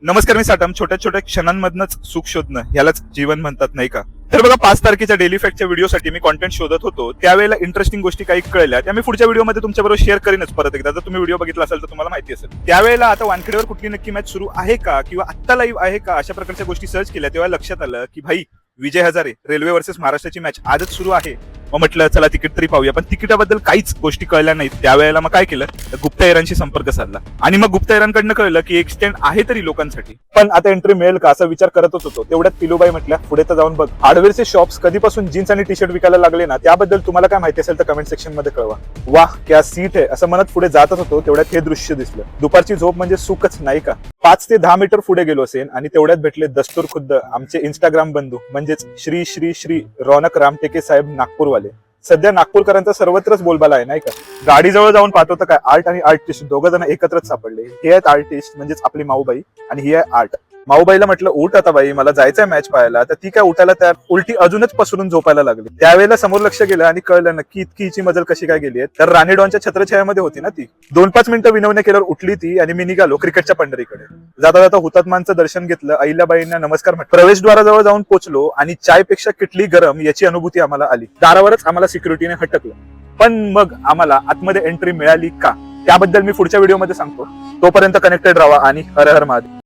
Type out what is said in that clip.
नमस्कार, मी साटम. छोट्या छोट्या क्षणांमधनच सुख शोधणं यालाच जीवन म्हणतात, नाही का? तर बघा, 5 तारखेच्या डेली फॅक्टच्या व्हिडिओसाठी मी कॉन्टेंट शोधत होतो. त्यावेळेला इंटरेस्टिंग गोष्टी काही कळल्या, त्या मी पुढच्या व्हिडिओमध्ये तुमच्याबरोबर शेअर करीनच परत एकदा. जर तुम्ही व्हिडिओ बघितला असेल तर तुम्हाला माहिती असेल. त्यावेळेला आता वानखेडेवर कुठली नक्की मॅच सुरू आहे का, किंवा आत्ता लाईव्ह आहे का, अशा प्रकारच्या गोष्टी सर्च केल्या. तेव्हा लक्षात आलं की भाई, विजय हजारे रेल्वे वर्सेस महाराष्ट्राची मॅच आजच सुरू आहे. मग म्हटलं चला तिकीट तरी पाहूया, पण तिकिटाबद्दल काहीच गोष्टी कळल्या नाहीत. त्यावेळेला मग काय केलं, तर गुप्ता इराणशी संपर्क साधला आणि मग गुप्ता इराणकडनं कळलं की एक स्टँड आहे तरी लोकांसाठी, पण आता एंट्री मिळेल का असा विचार करतच होतो. तेवढ्यात पिलूबाई म्हटल्या, पुढे तर जाऊन बघ. हार्डवेअरचे शॉप्स कधीपासून जीन्स आणि टी शर्ट विकायला लागले ना, त्याबद्दल तुम्हाला काय माहिती असेल तर कमेंट सेक्शन मध्ये कळवा. वाह क्या सीट आहे असं म्हणत पुढे जातच होतो. तेवढ्यात हे दृश्य दिसलं. दुपारची झोप म्हणजे सुखच, नाही का? 5 ते 10 मीटर पुढे गेलो असेल आणि तेवढ्यात भेटले दस्तूर खुद्द आमचे इंस्टाग्राम बंधू, म्हणजेच श्री श्री श्री रौनक रामटेके साहेब नागपूरवाले. सध्या नागपूरकरांचा सर्वत्रच बोलबाला आहे, नाही का? गाडीजवळ जाऊन पाहतो तर काय, आर्ट आणि आर्टिस्ट दोघं जण एकत्रच सापडले. हे आहेत आर्टिस्ट, म्हणजेच आपली माऊबाई, आणि ही आहे आर्ट. माऊबाईला म्हटलं, उठ आता बाई, मला जायचंय मॅच पाहायला. तर ती काय उठायला तयार, उलटी अजूनच पसरून झोपायला लागली. त्यावेळेला समोर लक्ष गेलं आणि कळलं नक्की इतकी हिची मजल कशी काय गेली आहे. तर राणी डॉनच्या छत्रछायामध्ये होती ना ती. 2-5 मिनिटं विनवण्या केल्यावर उठली ती आणि मी निघालो क्रिकेटच्या पंढरीकडे. जाता जाता हुतात्मांचं दर्शन घेतलं, अहिल्याबाईंना नमस्कार म्हटलं. प्रवेशद्वाराजवळ जाऊन पोहोचलो आणि चायपेक्षा किटली गरम याची अनुभूती आम्हाला आली. दारावरच आम्हाला सिक्युरिटीने हटकलं. पण मग आम्हाला आतमध्ये एंट्री मिळाली का, त्याबद्दल मी पुढच्या व्हिडिओमध्ये सांगतो. तोपर्यंत कनेक्टेड राहा आणि हर हर महादेव.